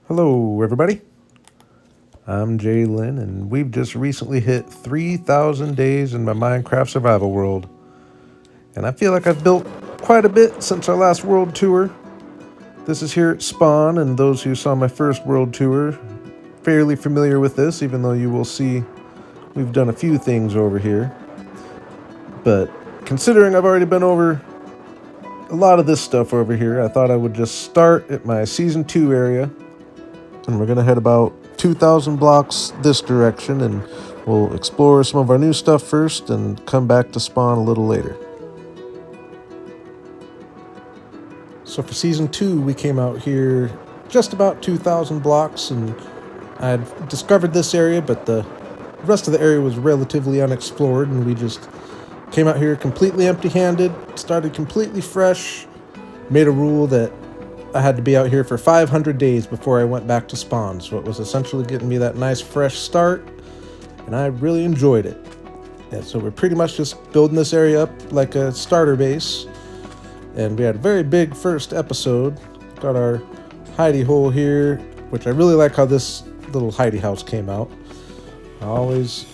Hello, everybody. I'm Jalen, and we've just recently hit 3,000 days in my Minecraft survival world. And I feel like I've built quite a bit since our last world tour. This is here at Spawn, and those who saw my first world tour, fairly familiar with this, even though you will see we've done a few things over here. But considering I've already been over a lot of this stuff over here, I thought I would just start at my Season 2 area. And we're going to head about 2,000 blocks this direction, and we'll explore some of our new stuff first and come back to Spawn a little later. So for Season 2, we came out here just about 2,000 blocks, and I had discovered this area, but the rest of the area was relatively unexplored, and we just came out here completely empty-handed, started completely fresh, made a rule that I had to be out here for 500 days before I went back to Spawn, so it was essentially getting me that nice fresh start, and I really enjoyed it. Yeah, so we're pretty much just building this area up like a starter base, and we had a very big first episode. Got our hidey hole here, which I really like how this little hidey house came out. I always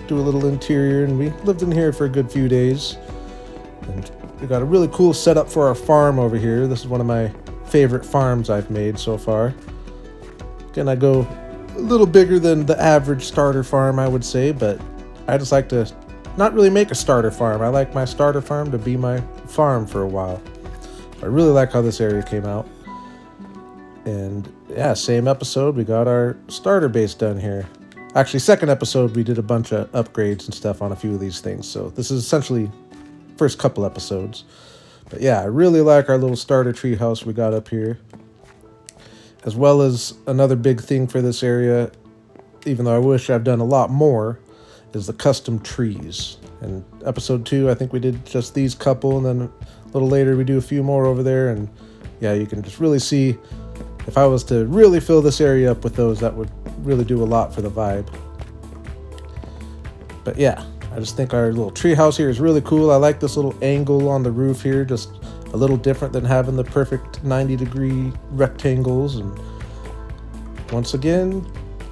do a little interior, and we lived in here for a good few days, and we got a really cool setup for our farm over here. This is one of my favorite farms I've made so far. Again, I go a little bigger than the average starter farm, I would say, but I just like to not really make a starter farm. I like my starter farm to be my farm for a while. I really like how this area came out. And yeah, same episode, we got our starter base done here. Actually, second episode, we did a bunch of upgrades and stuff on a few of these things, so this is essentially first couple episodes. But yeah, I really like our little starter treehouse we got up here. As well as another big thing for this area, even though I wish I've done a lot more, is the custom trees. In episode 2, I think we did just these couple, and then a little later we do a few more over there. And yeah, you can just really see, if I was to really fill this area up with those, that would really do a lot for the vibe. But yeah, I just think our little treehouse here is really cool. I like this little angle on the roof here, just a little different than having the perfect 90-degree rectangles. And once again,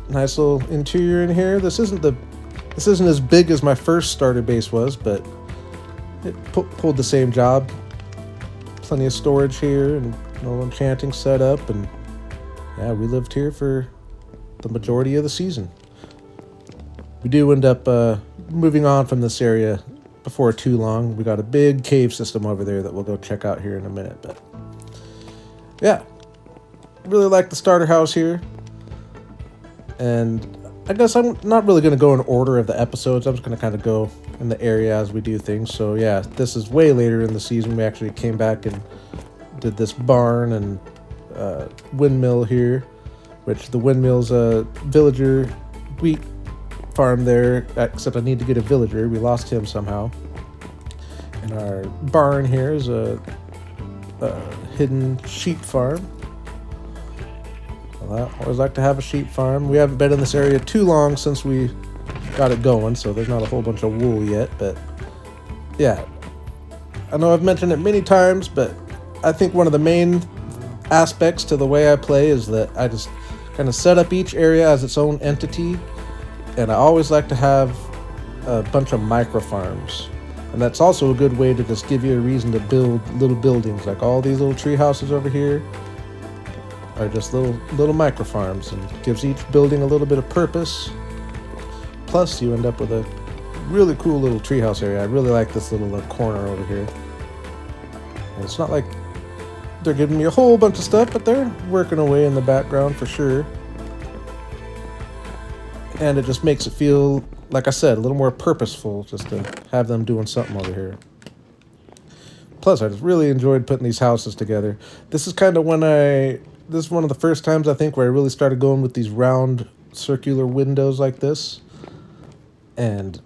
nice little interior in here. This isn't as big as my first starter base was, but it pulled the same job. Plenty of storage here and a little enchanting setup, and yeah, we lived here for the majority of the season. We do end up moving on from this area before too long. We got a big cave system over there that we'll go check out here in a minute. But yeah, really like the starter house here. And I guess I'm not really going to go in order of the episodes. I'm just going to kind of go in the area as we do things. So yeah, this is way later in the season. We actually came back and did this barn and windmill here, which the windmill's a villager wheat farm there, except I need to get a villager. We lost him somehow. And our barn here is a hidden sheep farm. Well, I always like to have a sheep farm. We haven't been in this area too long since we got it going, so there's not a whole bunch of wool yet, but yeah. I know I've mentioned it many times, but I think one of the main aspects to the way I play is that I just kind of set up each area as its own entity. And I always like to have a bunch of micro farms. And that's also a good way to just give you a reason to build little buildings. Like all these little tree houses over here are just little micro farms, and gives each building a little bit of purpose. Plus you end up with a really cool little treehouse area. I really like this little corner over here. And it's not like they're giving me a whole bunch of stuff, but they're working away in the background for sure. And it just makes it feel, like I said, a little more purposeful just to have them doing something over here. Plus, I just really enjoyed putting these houses together. This is kind of this is one of the first times I think where I really started going with these round circular windows like this. And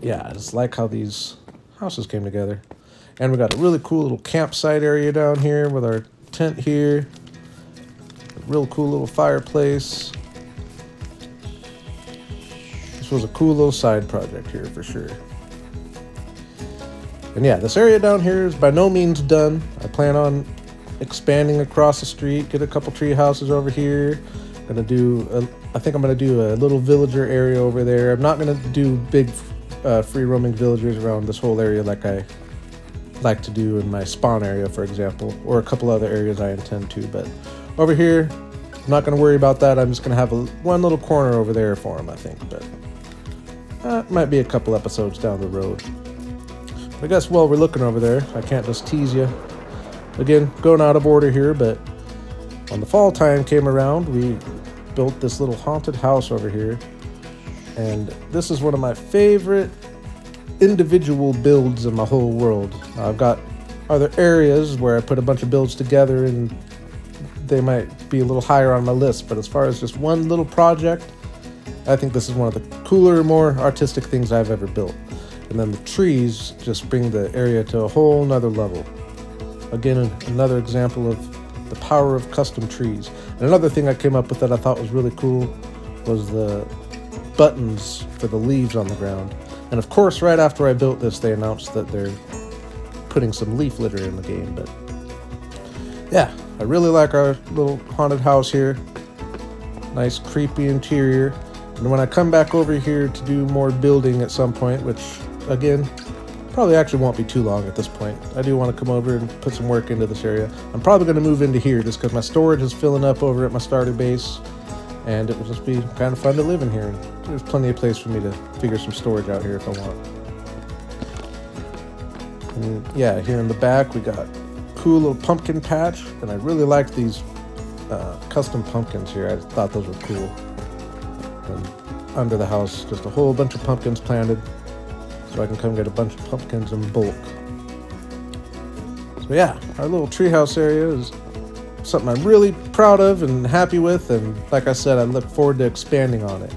yeah, I just like how these houses came together. And we got a really cool little campsite area down here with our tent here. A real cool little fireplace. This was a cool little side project here for sure. And yeah, this area down here is by no means done. I plan on expanding across the street, get a couple tree houses over here. I think I'm gonna do a little villager area over there. I'm not gonna do big free roaming villagers around this whole area like I like to do in my spawn area, for example, or a couple other areas I intend to. But over here, I'm not gonna worry about that. I'm just gonna have one little corner over there for him, I think. But it might be a couple episodes down the road. But I guess while we're looking over there, I can't just tease you. Again, going out of order here, but when the fall time came around, we built this little haunted house over here. And this is one of my favorite individual builds in my whole world. I've got other areas where I put a bunch of builds together and they might be a little higher on my list, but as far as just one little project, I think this is one of the cooler, more artistic things I've ever built. And then the trees just bring the area to a whole nother level. Again, another example of the power of custom trees. And another thing I came up with that I thought was really cool was the buttons for the leaves on the ground. And of course, right after I built this, they announced that they're putting some leaf litter in the game. But yeah, I really like our little haunted house here. Nice creepy interior. And when I come back over here to do more building at some point, which again, probably actually won't be too long at this point. I do want to come over and put some work into this area. I'm probably going to move into here just because my storage is filling up over at my starter base. And it will just be kind of fun to live in here. There's plenty of place for me to figure some storage out here if I want. And yeah, here in the back we got a cool little pumpkin patch. And I really like these custom pumpkins here. I thought those were cool. And under the house, just a whole bunch of pumpkins planted. So I can come get a bunch of pumpkins in bulk. So yeah, our little treehouse area is something I'm really proud of and happy with, and like I said, I look forward to expanding on it.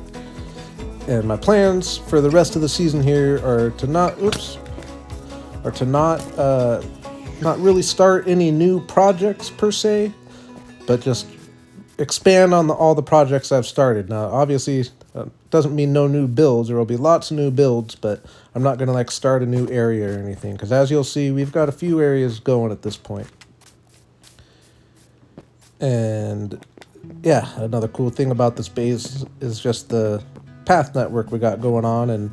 And my plans for the rest of the season here are to not really start any new projects per se, but just expand on all the projects I've started. Now, obviously, doesn't mean no new builds. There will be lots of new builds, but I'm not going to start a new area or anything, because as you'll see, we've got a few areas going at this point. And yeah, another cool thing about this base is just the path network we got going on, and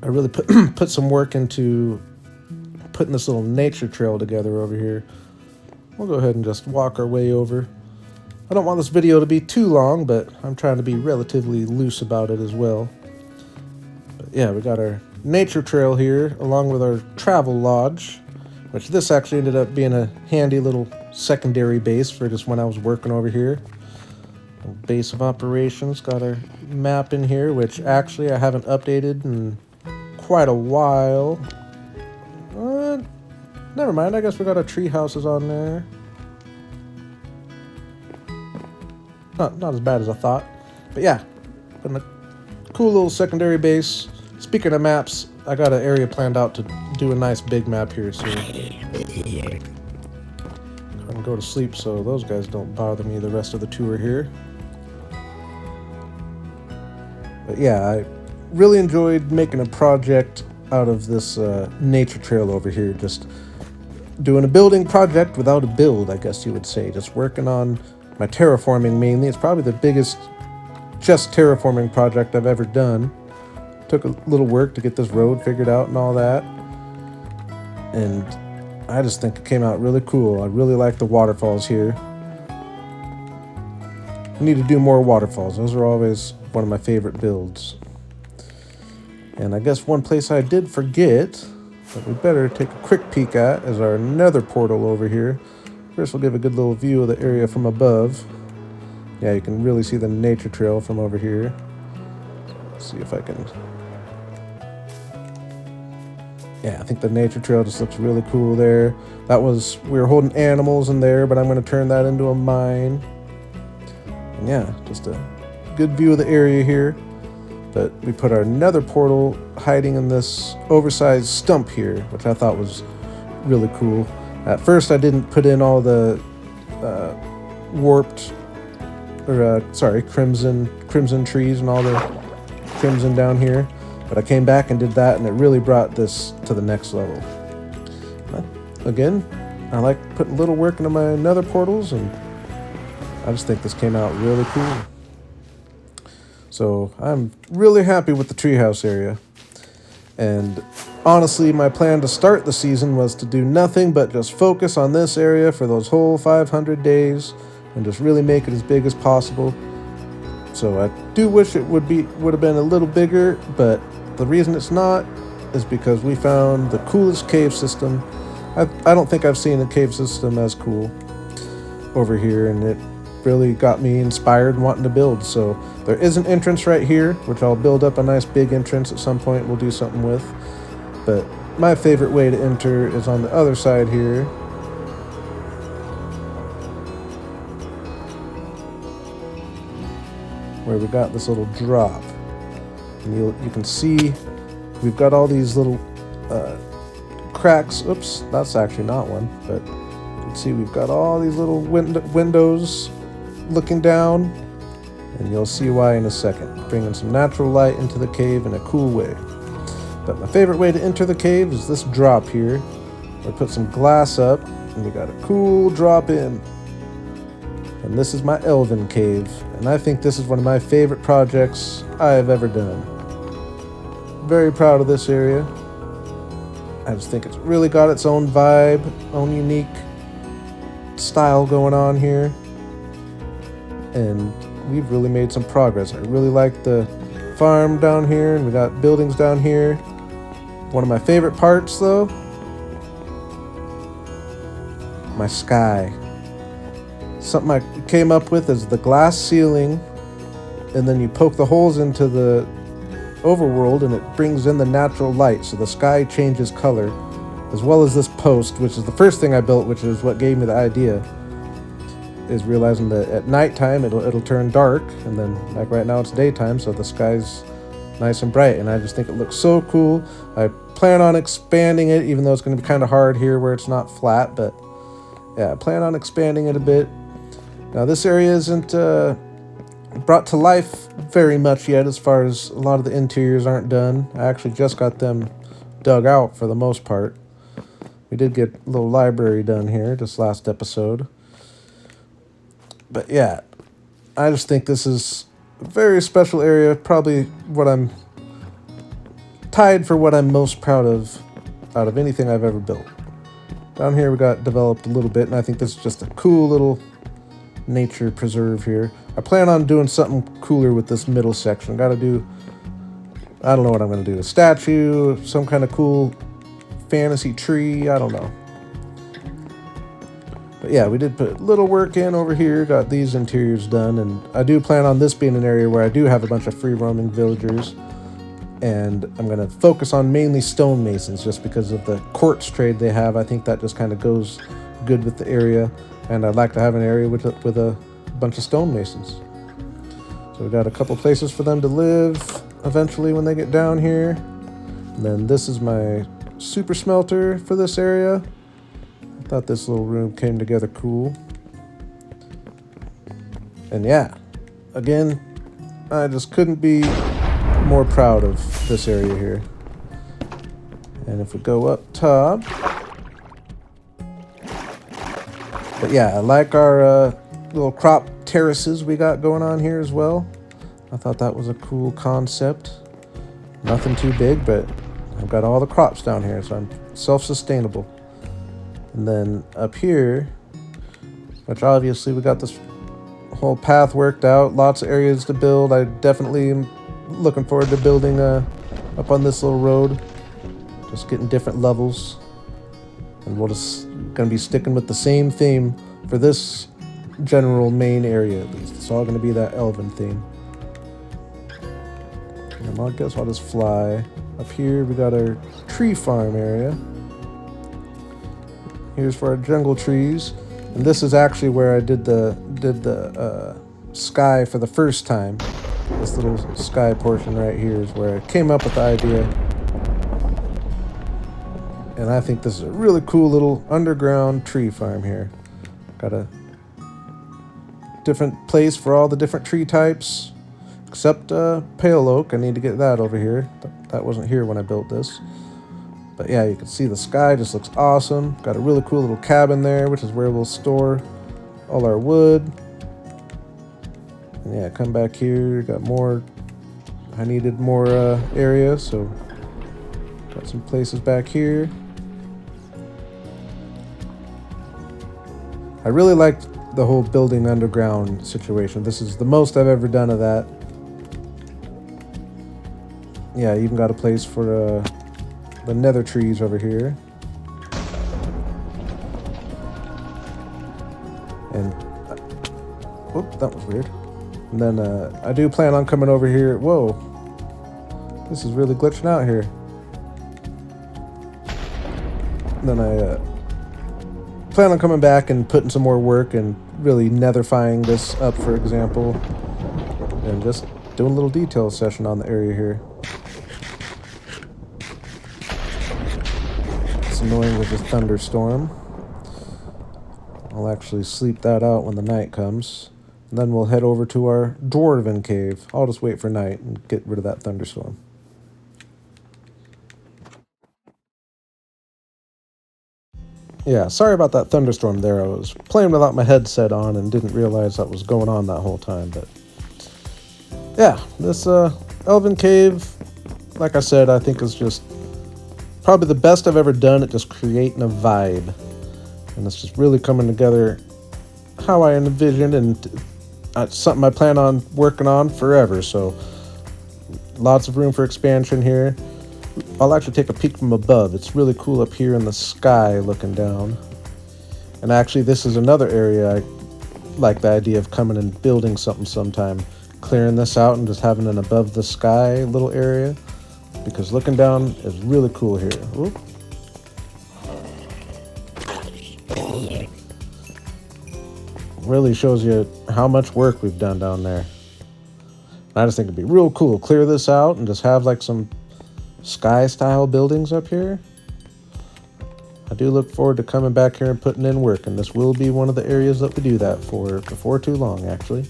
I really put some work into putting this little nature trail together over here. We'll go ahead and just walk our way over. I don't want this video to be too long, but I'm trying to be relatively loose about it as well. But yeah, we got our nature trail here, along with our travel lodge, which this actually ended up being a handy little secondary base for just when I was working over here. Base of operations, got our map in here, which actually I haven't updated in quite a while. Never mind, I guess we got our tree houses on there. Not as bad as I thought. But yeah, been a cool little secondary base. Speaking of maps, I got an area planned out to do a nice big map here soon. I can go to sleep so those guys don't bother me the rest of the tour here. But yeah, I really enjoyed making a project out of this nature trail over here. Just doing a building project without a build, I guess you would say. Just working on my terraforming mainly. It's probably the biggest just terraforming project I've ever done. Took a little work to get this road figured out and all that. And I just think it came out really cool. I really like the waterfalls here. I need to do more waterfalls. Those are always one of my favorite builds. And I guess one place I did forget that we better take a quick peek at is our nether portal over here. First we'll give a good little view of the area from above. Yeah, you can really see the nature trail from over here. Let's see if I can... Yeah, I think the nature trail just looks really cool there. We were holding animals in there, but I'm going to turn that into a mine. And yeah, just a good view of the area here. But we put our nether portal hiding in this oversized stump here, which I thought was really cool. At first I didn't put in all the crimson trees and all the crimson down here. But I came back and did that, and it really brought this to the next level. Again, I like putting a little work into my nether portals, and I just think this came out really cool. So I'm really happy with the treehouse area. And honestly, my plan to start the season was to do nothing but just focus on this area for those whole 500 days and just really make it as big as possible. So I do wish it would have been a little bigger, but the reason it's not is because we found the coolest cave system. I don't think I've seen a cave system as cool over here, and it really got me inspired and wanting to build. So there is an entrance right here, which I'll build up a nice big entrance at some point. We'll do something with. But my favorite way to enter is on the other side here. Where we got this little drop. And you can see we've got all these little cracks. Oops, that's actually not one. But you can see we've got all these little windows looking down. And you'll see why in a second. Bringing some natural light into the cave in a cool way. But my favorite way to enter the cave is this drop here. We put some glass up, and we got a cool drop in. And this is my Elven cave, and I think this is one of my favorite projects I have ever done. Very proud of this area. I just think it's really got its own vibe, own unique style going on here. And we've really made some progress. I really like the farm down here, and we got buildings down here. One of my favorite parts, though, my sky. Something I came up with is the glass ceiling, and then you poke the holes into the overworld, and it brings in the natural light, so the sky changes color, as well as this post, which is the first thing I built, which is what gave me the idea, is realizing that at nighttime it'll turn dark, and then like right now it's daytime, so the sky's nice and bright, and I just think it looks so cool. I plan on expanding it, even though it's going to be kind of hard here where it's not flat, but yeah, I plan on expanding it a bit. Now this area isn't brought to life very much yet, as far as a lot of the interiors aren't done. I actually just got them dug out for the most part. We did get a little library done here this last episode. But yeah, I just think this is a very special area, probably what I'm tied for what I'm most proud of out of anything I've ever built. Down here we got developed a little bit, and I think this is just a cool little nature preserve here. I plan on doing something cooler with this middle section. I don't know what I'm going to do. A statue, some kind of cool fantasy tree, I don't know. But yeah, we did put a little work in over here, got these interiors done, and I do plan on this being an area where I do have a bunch of free roaming villagers, and I'm going to focus on mainly stonemasons just because of the quartz trade they have. I think that just kind of goes good with the area, and I'd like to have an area with a bunch of stonemasons. So we got a couple places for them to live eventually when they get down here. And then this is my super smelter for this area. I thought this little room came together cool. And yeah, again, I just couldn't be more proud of this area here. And if we go up top, but yeah, I like our little crop terraces we got going on here as well. I thought that was a cool concept. Nothing too big, but I've got all the crops down here, so I'm self-sustainable. And then up here, which obviously we got this whole path worked out, lots of areas to build. I definitely am looking forward to building up on this little road, just getting different levels. And we're just gonna be sticking with the same theme for this general main area at least. It's all gonna be that Elven theme. And I guess I'll just fly. Up here we got our tree farm area. Here's for our jungle trees. And this is actually where I did the sky for the first time. This little sky portion right here is where I came up with the idea. And I think this is a really cool little underground tree farm here. Got a different place for all the different tree types, except pale oak. I need to get that over here. That wasn't here when I built this. But yeah, you can see the sky just looks awesome. Got a really cool little cabin there, which is where we'll store all our wood. And yeah, come back here. Got more. I needed more area, so got some places back here. I really liked the whole building underground situation. This is the most I've ever done of that. Yeah, I even got a place for the nether trees over here. And, whoop, that was weird. And then I do plan on coming over here. Whoa, this is really glitching out here. And then I plan on coming back and putting some more work and really netherifying this up, for example. And just doing a little detail session on the area here. It's annoying with the thunderstorm. I'll actually sleep that out when the night comes. And then we'll head over to our Dwarven cave. I'll just wait for night and get rid of that thunderstorm. Yeah, sorry about that thunderstorm there. I was playing without my headset on and didn't realize that was going on that whole time. But yeah, this Elven cave, like I said, I think is just probably the best I've ever done at just creating a vibe. And it's just really coming together how I envisioned, and it's something I plan on working on forever. So lots of room for expansion here. I'll actually take a peek from above. It's really cool up here in the sky looking down. And actually this is another area I like the idea of coming and building something sometime. Clearing this out and just having an above the sky little area. Because looking down is really cool here. Oop. Really shows you how much work we've done down there. And I just think it'd be real cool. Clear this out and just have like some sky style buildings up here. I do look forward to coming back here and putting in work, and this will be one of the areas that we do that for before too long, actually.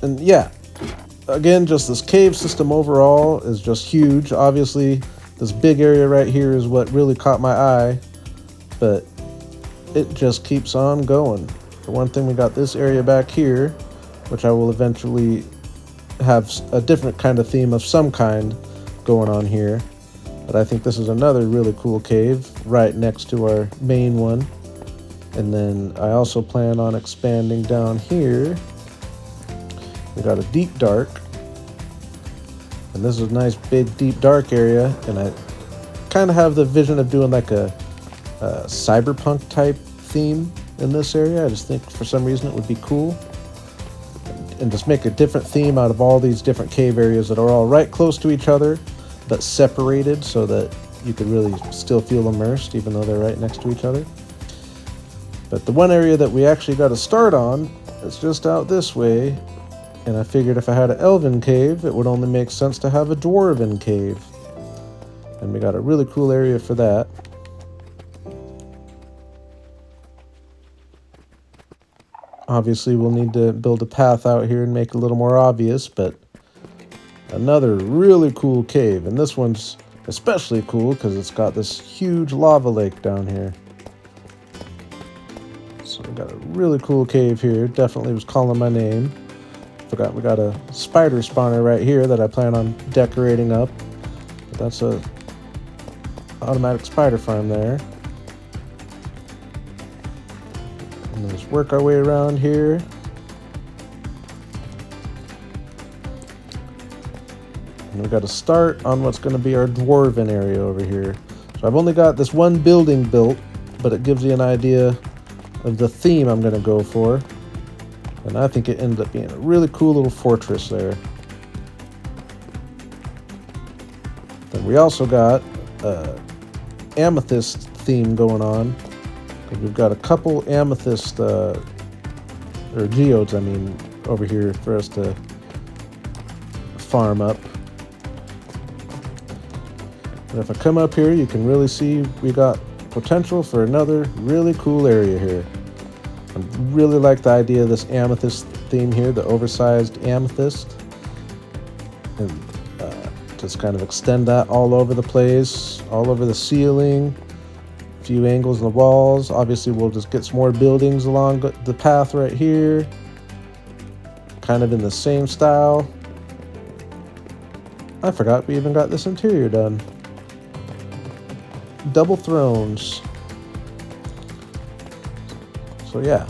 And yeah, again, just this cave system overall is just huge. Obviously this big area right here is what really caught my eye, but it just keeps on going. For one thing, we got this area back here, which I will eventually have a different kind of theme of some kind going on here. But I think this is another really cool cave right next to our main one. And then I also plan on expanding down here. We got a deep dark. And this is a nice big deep dark area. And I kind of have the vision of doing like a cyberpunk type theme in this area. I just think for some reason it would be cool. And just make a different theme out of all these different cave areas that are all right close to each other, but separated so that you could really still feel immersed even though they're right next to each other. But the one area that we actually got to start on is just out this way. And I figured if I had an Elven cave, it would only make sense to have a Dwarven cave. And we got a really cool area for that. Obviously, we'll need to build a path out here and make it a little more obvious, but another really cool cave. And this one's especially cool because it's got this huge lava lake down here. So we got a really cool cave here. Definitely was calling my name. Forgot we got a spider spawner right here that I plan on decorating up. But that's a automatic spider farm there. And let's work our way around here. And we got to start on what's going to be our Dwarven area over here. So I've only got this one building built, but it gives you an idea of the theme I'm going to go for. And I think it ended up being a really cool little fortress there. Then we also got amethyst theme going on. We've got a couple amethyst, or geodes, I mean, over here for us to farm up. And if I come up here, you can really see we got potential for another really cool area here. I really like the idea of this amethyst theme here, the oversized amethyst. And to just kind of extend that all over the place, all over the ceiling, a few angles in the walls. Obviously, we'll just get some more buildings along the path right here, kind of in the same style. I forgot we even got this interior done. Double thrones. So yeah.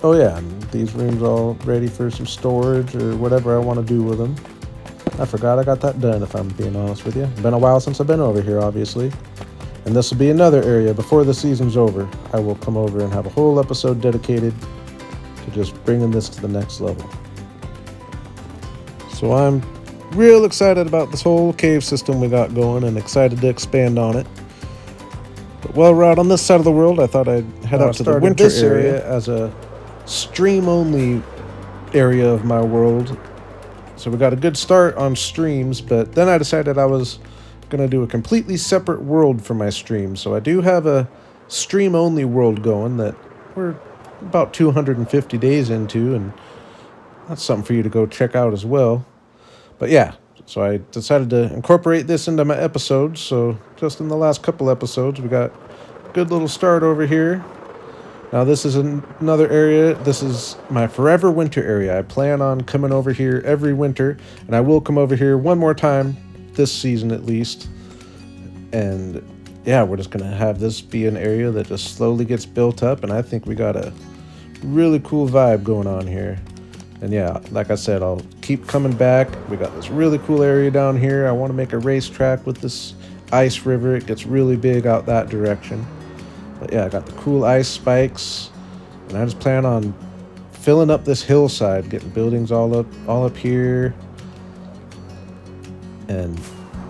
Oh yeah, and these rooms all ready for some storage or whatever I want to do with them. I forgot I got that done, if I'm being honest with you. Been a while since I've been over here, obviously. And this will be another area before the season's over. I will come over and have a whole episode dedicated to just bringing this to the next level. So I'm real excited about this whole cave system we got going and excited to expand on it. But while we're out on this side of the world, I thought I'd head out to the winter area as a stream-only area of my world. So we got a good start on streams, but then I decided I was going to do a completely separate world for my stream. So I do have a stream-only world going that we're about 250 days into, and that's something for you to go check out as well. But yeah, so I decided to incorporate this into my episodes. So just in the last couple episodes, we got a good little start over here. Now this is another area. This is my forever winter area. I plan on coming over here every winter, and I will come over here one more time this season at least. And yeah, we're just gonna have this be an area that just slowly gets built up, and I think we got a really cool vibe going on here. And yeah, like I said, I'll keep coming back. We got this really cool area down here. I want to make a racetrack with this ice river. It gets really big out that direction. But yeah, I got the cool ice spikes, and I just plan on filling up this hillside, getting buildings all up here. And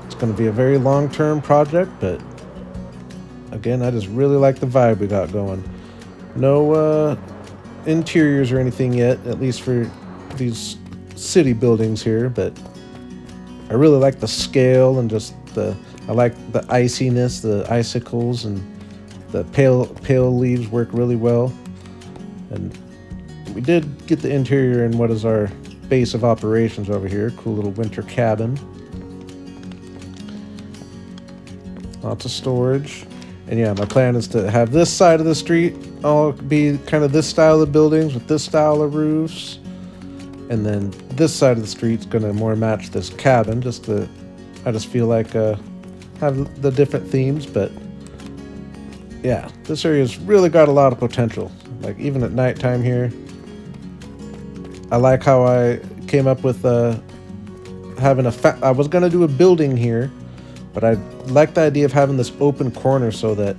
it's going to be a very long-term project, but again, I just really like the vibe we got going. No interiors or anything yet, at least for these city buildings here, but I really like the scale and just I like the iciness, the icicles, and the pale leaves work really well. And we did get the interior in what is our base of operations over here. Cool little winter cabin. Lots of storage. And yeah, my plan is to have this side of the street all be kind of this style of buildings with this style of roofs. And then this side of the street's going to more match this cabin. I just feel like have the different themes, but yeah, this area's really got a lot of potential. Like even at nighttime here, I like how I came up with having I was gonna do a building here, but I like the idea of having this open corner so that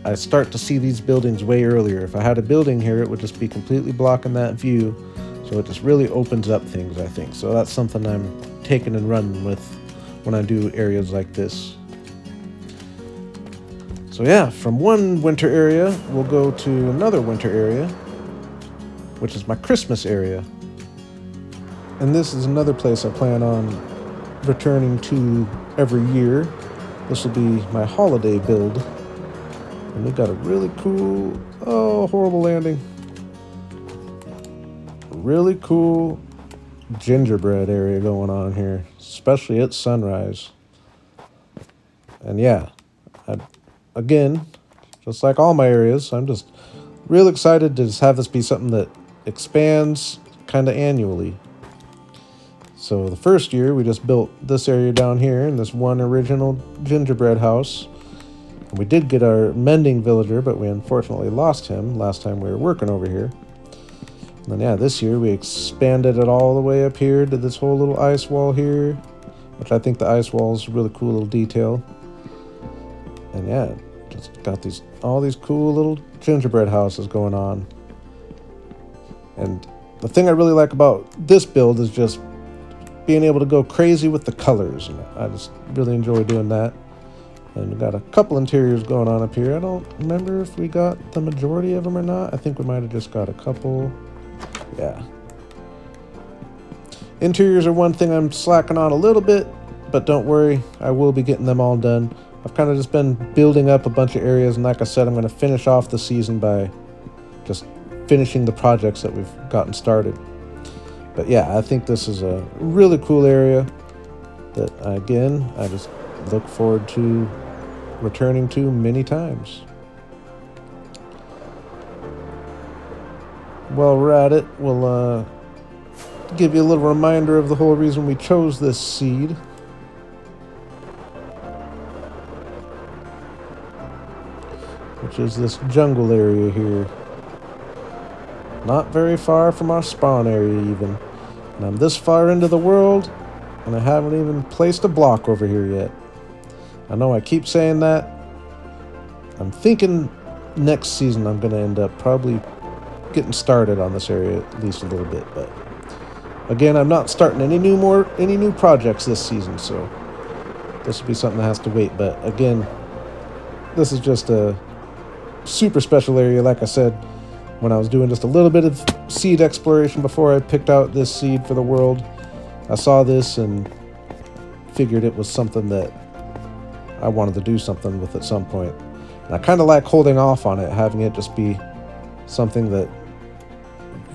I start to see these buildings way earlier. If I had a building here, it would just be completely blocking that view, so it just really opens up things, I think. So that's something I'm taking and running with when I do areas like this. So yeah, from one winter area, we'll go to another winter area, which is my Christmas area. And this is another place I plan on returning to every year. This will be my holiday build. And we got a really cool, oh, horrible landing. Really cool gingerbread area going on here, especially at sunrise. And yeah, again, just like all my areas, I'm just real excited to just have this be something that expands kind of annually. So the first year, we just built this area down here in this one original gingerbread house. And we did get our mending villager, but we unfortunately lost him last time we were working over here. And then yeah, this year we expanded it all the way up here to this whole little ice wall here, which I think the ice wall is a really cool little detail. And yeah, just got all these cool little gingerbread houses going on. And the thing I really like about this build is just being able to go crazy with the colors. And I just really enjoy doing that. And we got a couple interiors going on up here. I don't remember if we got the majority of them or not. I think we might have just got a couple. Yeah. Interiors are one thing I'm slacking on a little bit, but don't worry, I will be getting them all done. I've kind of just been building up a bunch of areas, and like I said, I'm going to finish off the season by just finishing the projects that we've gotten started. But yeah, I think this is a really cool area. that, again, I just look forward to returning to many times. While we're at it, we'll give you a little reminder of the whole reason we chose this seed. Which is this jungle area here. Not very far from our spawn area even. And I'm this far into the world, and I haven't even placed a block over here yet. I know I keep saying that. I'm thinking next season I'm going to end up probably getting started on this area at least a little bit. But again, I'm not starting any new projects this season, so this will be something that has to wait. But again, this is just a super special area, like I said, when I was doing just a little bit of seed exploration before I picked out this seed for the world. I saw this and figured it was something that I wanted to do something with at some point. And I kind of like holding off on it, having it just be something that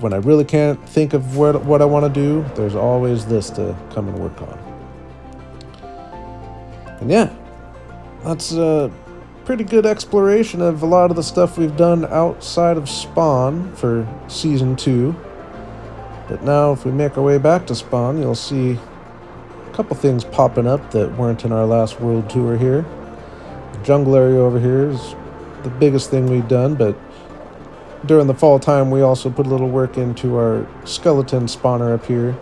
when I really can't think of what I want to do, there's always this to come and work on. And yeah, that's a pretty good exploration of a lot of the stuff we've done outside of Spawn for Season 2. But now if we make our way back to Spawn, you'll see a couple things popping up that weren't in our last world tour here. The jungle area over here is the biggest thing we've done, but during the fall time we also put a little work into our skeleton spawner up here.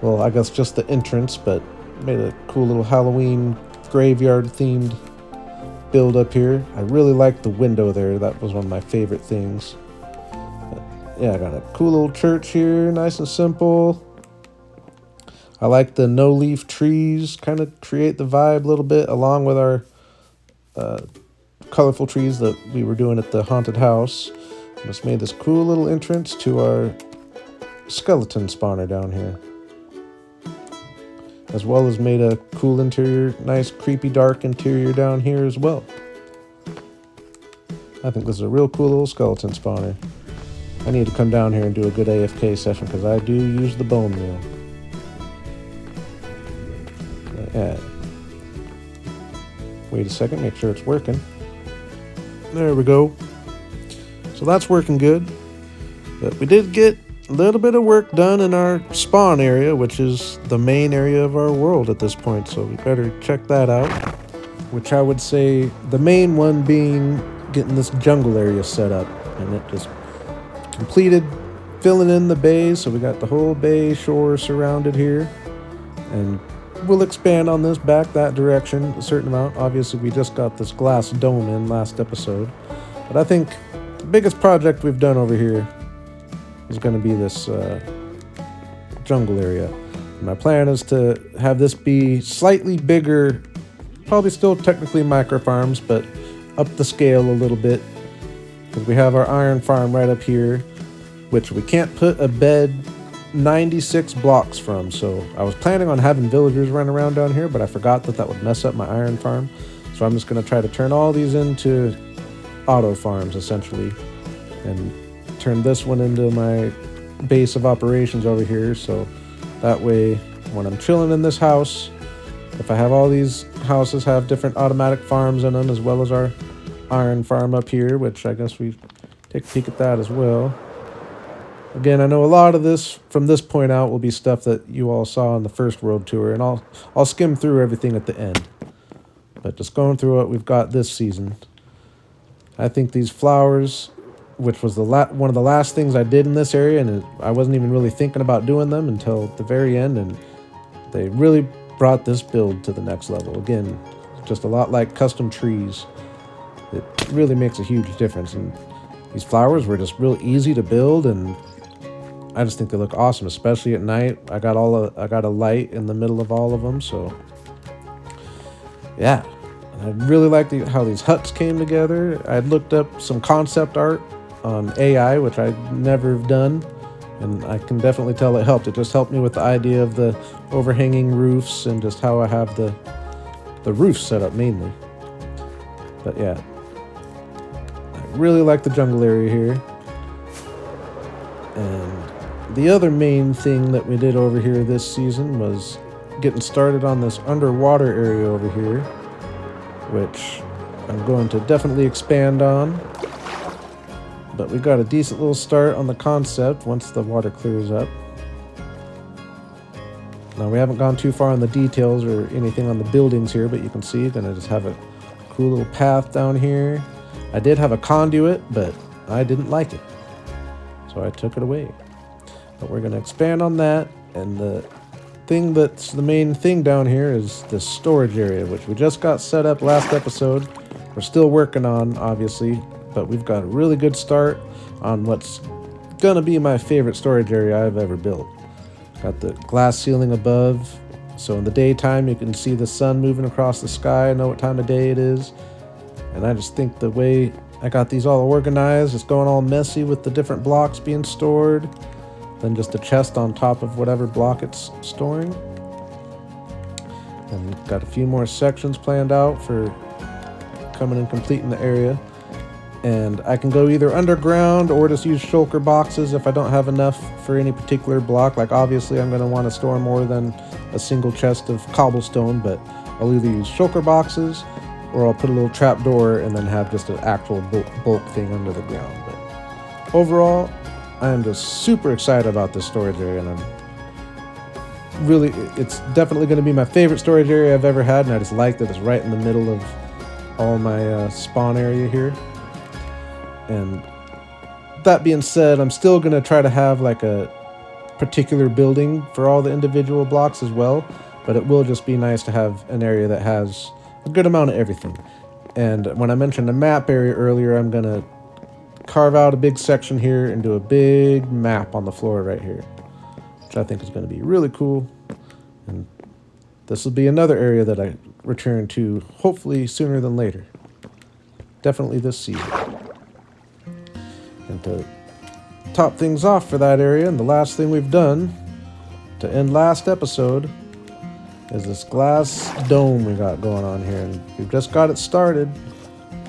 Well, I guess just the entrance, but made a cool little Halloween graveyard themed build up here. I really liked the window there. That was one of my favorite things. But yeah, I got a cool little church here, nice and simple. I like the no-leaf trees, kind of create the vibe a little bit, along with our colorful trees that we were doing at the haunted house. Just made this cool little entrance to our skeleton spawner down here. As well as made a cool interior, nice creepy dark interior down here as well. I think this is a real cool little skeleton spawner. I need to come down here and do a good AFK session because I do use the bone meal. Yeah. Wait a second, make sure it's working. There we go. So that's working good. But we did get a little bit of work done in our spawn area, which is the main area of our world at this point, so we better check that out. Which I would say the main one being getting this jungle area set up, and it just completed filling in the bay, so we got the whole bay shore surrounded here, and we'll expand on this back that direction a certain amount. Obviously we just got this glass dome in last episode, but I think the biggest project we've done over here is going to be this jungle area. My plan is to have this be slightly bigger, probably still technically micro farms, but up the scale a little bit, because we have our iron farm right up here, which we can't put a bed 96 blocks from. So I was planning on having villagers run around down here, but I forgot that that would mess up my iron farm. So I'm just going to try to turn all these into auto farms essentially, and turn this one into my base of operations over here, so that way when I'm chilling in this house, if I have all these houses have different automatic farms in them, as well as our iron farm up here, which I guess we take a peek at that as well. Again, I know a lot of this from this point out will be stuff that you all saw on the first world tour, and I'll skim through everything at the end, but just going through what we've got this season. I think these flowers, which was one of the last things I did in this area, and I wasn't even really thinking about doing them until the very end, and they really brought this build to the next level. Again, just a lot like custom trees. It really makes a huge difference, and these flowers were just real easy to build, and I just think they look awesome, especially at night. I got a light in the middle of all of them, so yeah. I really like how these huts came together. I looked up some concept art on AI, which I've never done, and I can definitely tell it helped. It just helped me with the idea of the overhanging roofs and just how I have the roof set up mainly. But yeah, I really like the jungle area here. And the other main thing that we did over here this season was getting started on this underwater area over here, which I'm going to definitely expand on. But we got a decent little start on the concept once the water clears up. Now we haven't gone too far on the details or anything on the buildings here, but you can see gonna just have a cool little path down here. I did have a conduit, but I didn't like it, so I took it away. But we're gonna expand on that, and the thing that's the main thing down here is this storage area, which we just got set up last episode. We're still working on, obviously, but we've got a really good start on what's gonna be my favorite storage area I've ever built. Got the glass ceiling above, so in the daytime you can see the sun moving across the sky, know what time of day it is. And I just think the way I got these all organized, it's going all messy with the different blocks being stored, then just a chest on top of whatever block it's storing. And we've got a few more sections planned out for coming and completing the area. And I can go either underground or just use shulker boxes if I don't have enough for any particular block. Like obviously I'm going to want to store more than a single chest of cobblestone, but I'll either use shulker boxes or I'll put a little trap door and then have just an actual bulk thing under the ground. But overall, I am just super excited about this storage area, and it's definitely going to be my favorite storage area I've ever had, and I just like that it's right in the middle of all my spawn area here. And that being said, I'm still going to try to have like a particular building for all the individual blocks as well, but it will just be nice to have an area that has a good amount of everything. And when I mentioned the map area earlier, I'm going to carve out a big section here and do a big map on the floor right here, which I think is going to be really cool. And this will be another area that I return to hopefully sooner than later. Definitely this season. And to top things off for that area, and the last thing we've done to end last episode is this glass dome we got going on here. And we've just got it started,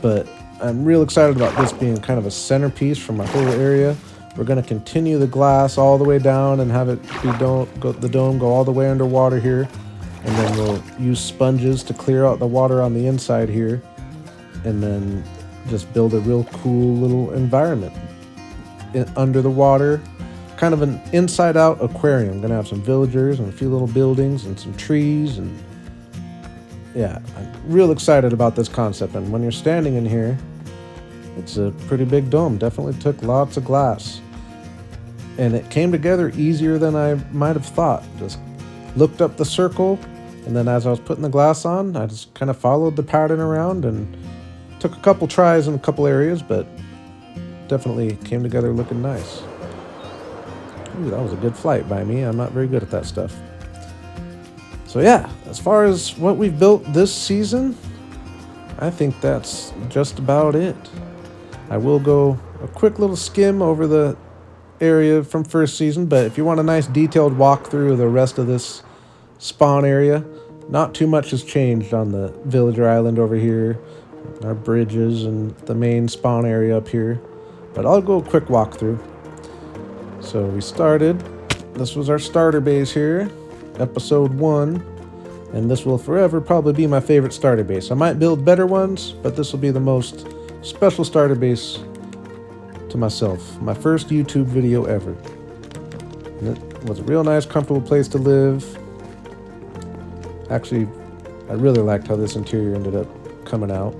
but I'm real excited about this being kind of a centerpiece for my whole area. We're going to continue the glass all the way down and have it be the dome go all the way underwater here. And then we'll use sponges to clear out the water on the inside here. And then just build a real cool little environment under the water, kind of an inside out aquarium. I'm gonna have some villagers and a few little buildings and some trees, and yeah, I'm real excited about this concept. And when you're standing in here, it's a pretty big dome. Definitely took lots of glass, and it came together easier than I might have thought. Just looked up the circle, and then as I was putting the glass on, I just kind of followed the pattern around, and took a couple tries in a couple areas, but definitely came together looking nice. Ooh, that was a good flight by me. I'm not very good at that stuff. So yeah, as far as what we've built this season, I think that's just about it. I will go a quick little skim over the area from first season, but if you want a nice detailed walkthrough of the rest of this spawn area, not too much has changed on the villager island over here, our bridges, and the main spawn area up here. But I'll go a quick walkthrough. So we started, this was our starter base here, episode 1, and this will forever probably be my favorite starter base. I might build better ones, but this will be the most special starter base to myself. My first YouTube video ever. And it was a real nice, comfortable place to live. Actually, I really liked how this interior ended up coming out.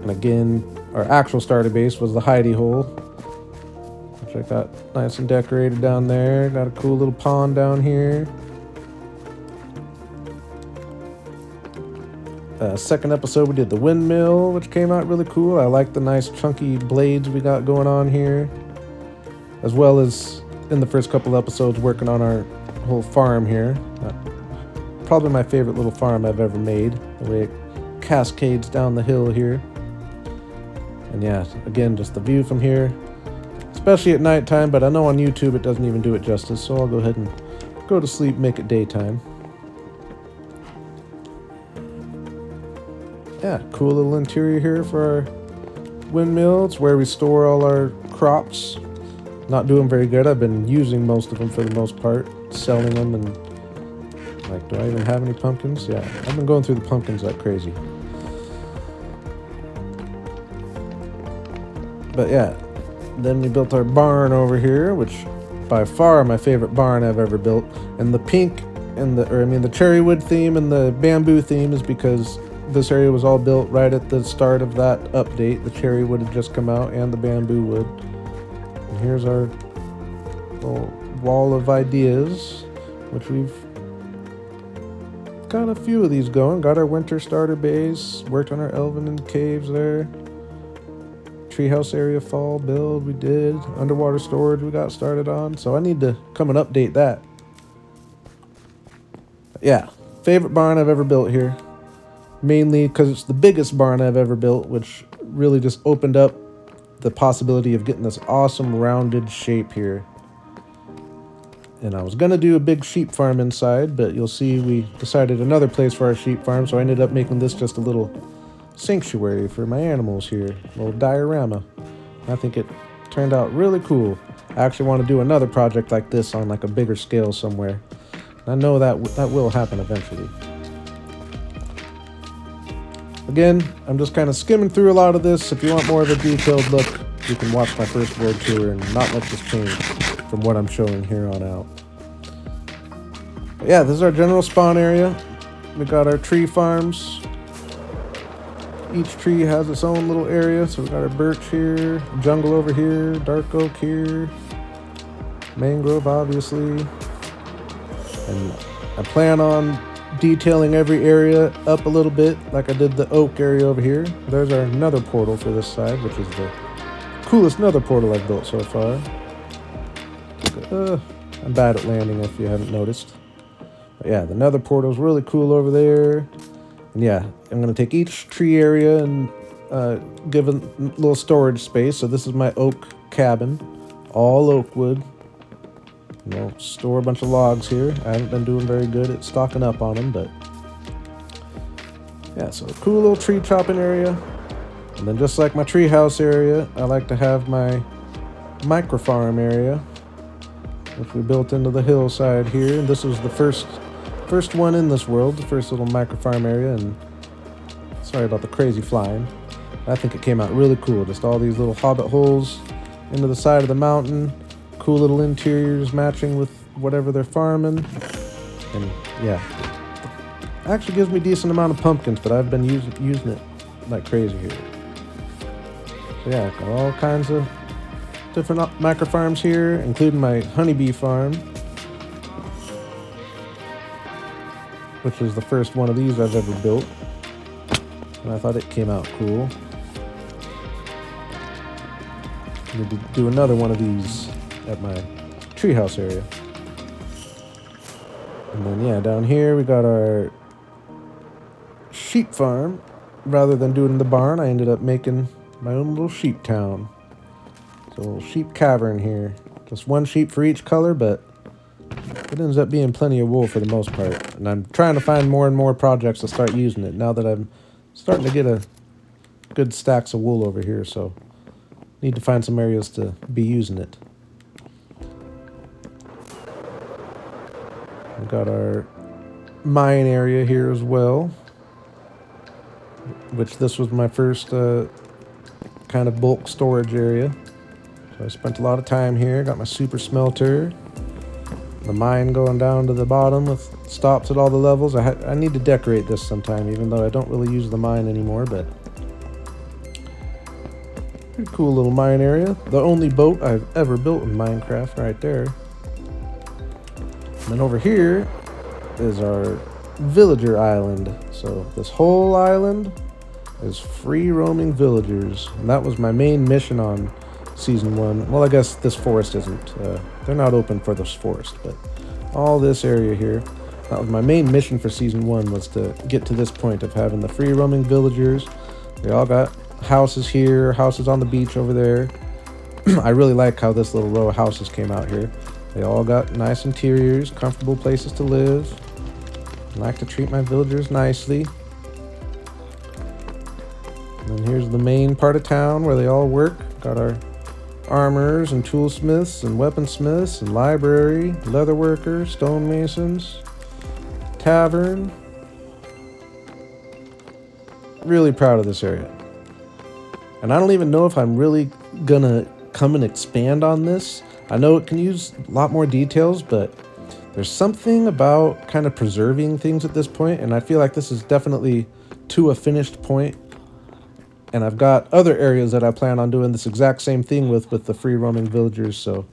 And again, our actual starter base was the hidey hole, which I got nice and decorated down there. Got a cool little pond down here. Second episode we did the windmill, which came out really cool. I like the nice chunky blades we got going on here, as well as in the first couple episodes working on our whole farm here. Probably my favorite little farm I've ever made, the way it cascades down the hill here. And yeah, again, just the view from here, especially at nighttime, but I know on YouTube it doesn't even do it justice, so I'll go ahead and go to sleep, make it daytime. Yeah, cool little interior here for our windmill. It's where we store all our crops. not doing very good. I've been using most of them for the most part, selling them, and like, do I even have any pumpkins? Yeah, I've been going through the pumpkins like crazy. But yeah, then we built our barn over here, which by far my favorite barn I've ever built. And the pink and the cherry wood theme and the bamboo theme is because this area was all built right at the start of that update. The cherry wood had just come out and the bamboo wood. And here's our little wall of ideas, which we've got a few of these going. Got our winter starter base, worked on our Elven and caves there. Treehouse area fall build we did. Underwater storage we got started on. So I need to come and update that. But yeah, favorite barn I've ever built here. Mainly because it's the biggest barn I've ever built, which really just opened up the possibility of getting this awesome rounded shape here. And I was going to do a big sheep farm inside, but you'll see we decided another place for our sheep farm, so I ended up making this just a little sanctuary for my animals here, a little diorama. I think it turned out really cool. I actually want to do another project like this on like a bigger scale somewhere. I know that will happen eventually. Again, I'm just kind of skimming through a lot of this. If you want more of a detailed look, you can watch my first world tour and not let this change from what I'm showing here on out. But yeah, this is our general spawn area. We got our tree farms. Each tree has its own little area. So we got our birch here, jungle over here, dark oak here, mangrove obviously. And I plan on detailing every area up a little bit like I did the oak area over here. There's our nether portal for this side, which is the coolest nether portal I've built so far. I'm bad at landing if you haven't noticed. But yeah, the nether portal is really cool over there. And yeah, I'm going to take each tree area and give a little storage space. So this is my oak cabin, all oak wood. We'll store a bunch of logs here. I haven't been doing very good at stocking up on them, but yeah, so a cool little tree chopping area. And then just like my treehouse area, I like to have my micro farm area, which we built into the hillside here. And this was the first one in this world, the first little micro farm area. And sorry about the crazy flying. I think it came out really cool. Just all these little hobbit holes into the side of the mountain. Cool little interiors matching with whatever they're farming. And yeah, actually gives me a decent amount of pumpkins, but I've been using it like crazy here. So yeah, got all kinds of different micro farms here, including my honeybee farm, which is the first one of these I've ever built. And I thought it came out cool. Need to do another one of these at my treehouse area. And then yeah, down here we got our sheep farm. Rather than doing the barn, I ended up making my own little sheep town. So a little sheep cavern here. Just one sheep for each color, but it ends up being plenty of wool for the most part. And I'm trying to find more and more projects to start using it now that I'm starting to get a good stacks of wool over here, so need to find some areas to be using it. We've got our mine area here as well, which this was my first kind of bulk storage area. So I spent a lot of time here, got my super smelter, the mine going down to the bottom with stops at all the levels. I need to decorate this sometime, even though I don't really use the mine anymore, but pretty cool little mine area. The only boat I've ever built in Minecraft right there. And then over here is our villager island. So this whole island is free roaming villagers. And that was my main mission on Season 1. Well, I guess this forest isn't. They're not open for this forest, but all this area here. That was my main mission for Season 1, was to get to this point of having the free roaming villagers. They all got houses here, houses on the beach over there. I really like how this little row of houses came out here. They all got nice interiors, comfortable places to live. I like to treat my villagers nicely. And then here's the main part of town where they all work. Got our armorers and toolsmiths and weaponsmiths and library, leatherworkers, stonemasons, tavern. Really proud of this area. And I don't even know if I'm really gonna come and expand on this. I know it can use a lot more details, but there's something about kind of preserving things at this point, and I feel like this is definitely to a finished point. And I've got other areas that I plan on doing this exact same thing with the free roaming villagers, so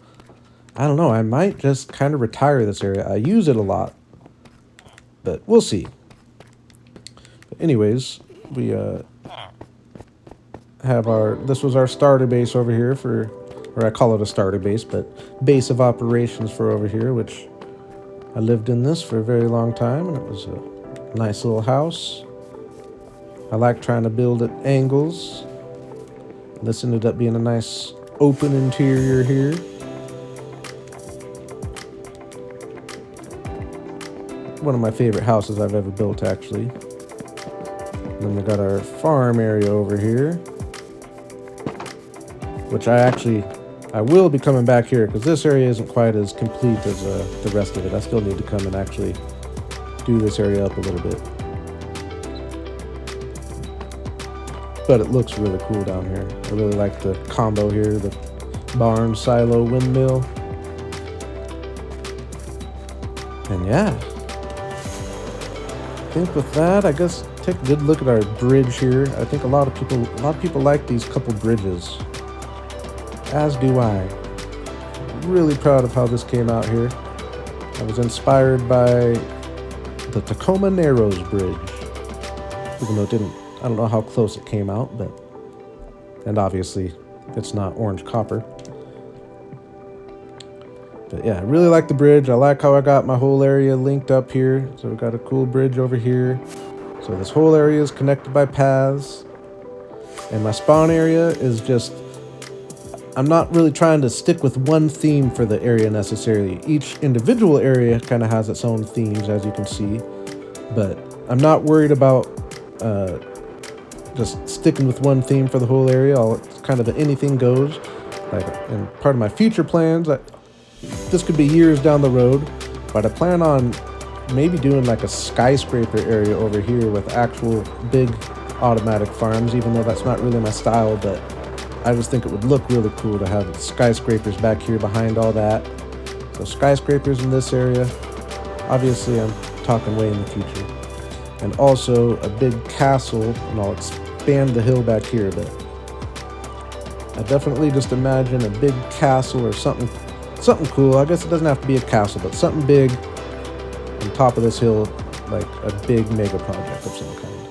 I don't know, I might just kind of retire this area. I use it a lot, but we'll see. But anyways, we this was our starter base over here for, or I call it a starter base, but base of operations for over here, which I lived in this for a very long time, and it was a nice little house. I like trying to build at angles. This ended up being a nice open interior here. One of my favorite houses I've ever built, actually. And then we got our farm area over here, which I will be coming back here because this area isn't quite as complete as the rest of it. I still need to come and actually do this area up a little bit. But it looks really cool down here. I really like the combo here, the barn, silo, windmill. And yeah, I think with that, I guess take a good look at our bridge here. I think a lot of people like these couple bridges, as do I. I'm really proud of how this came out here. I was inspired by the Tacoma Narrows Bridge, even though it didn't. I don't know how close it came out, and obviously it's not orange copper. But yeah, I really like the bridge. I like how I got my whole area linked up here. So we got a cool bridge over here. So this whole area is connected by paths. And my spawn area is just, I'm not really trying to stick with one theme for the area necessarily. Each individual area kind of has its own themes, as you can see. But I'm not worried about just sticking with one theme for the whole area. It's kind of anything goes. And part of my future plans, this could be years down the road, but I plan on maybe doing like a skyscraper area over here with actual big automatic farms, even though that's not really my style, but I just think it would look really cool to have skyscrapers back here behind all that. So skyscrapers in this area. Obviously, I'm talking way in the future. And also a big castle, and I'll expand the hill back here a bit. I definitely just imagine a big castle or something cool. I guess it doesn't have to be a castle, but something big on top of this hill, like a big mega project of some kind.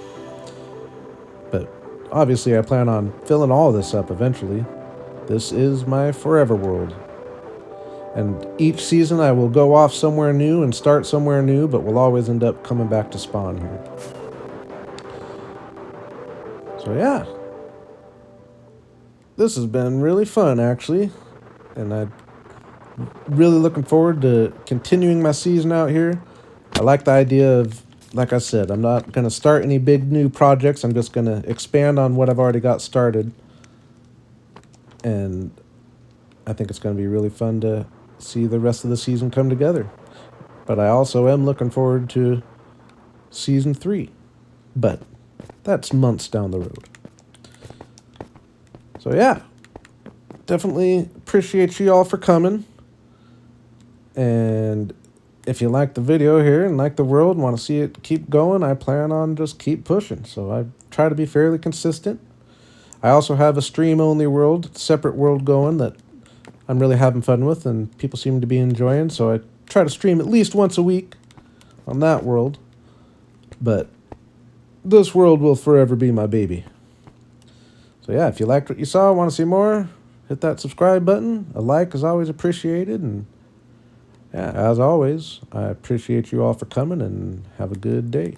But obviously I plan on filling all this up eventually. This is my forever world. And each season I will go off somewhere new and start somewhere new, but we'll always end up coming back to spawn here. So yeah. This has been really fun, actually. And I'm really looking forward to continuing my season out here. I like the idea of, like I said, I'm not going to start any big new projects. I'm just going to expand on what I've already got started. And I think it's going to be really fun to see the rest of the season come together. But I also am looking forward to Season 3. But that's months down the road. So yeah, definitely appreciate you all for coming. And if you like the video here and like the world and want to see it keep going, I plan on just keep pushing. So I try to be fairly consistent. I also have a stream-only world, separate world going that I'm really having fun with and people seem to be enjoying. So I try to stream at least once a week on that world. But this world will forever be my baby. So yeah, if you liked what you saw, want to see more, hit that subscribe button. A like is always appreciated. And yeah, as always, I appreciate you all for coming and have a good day.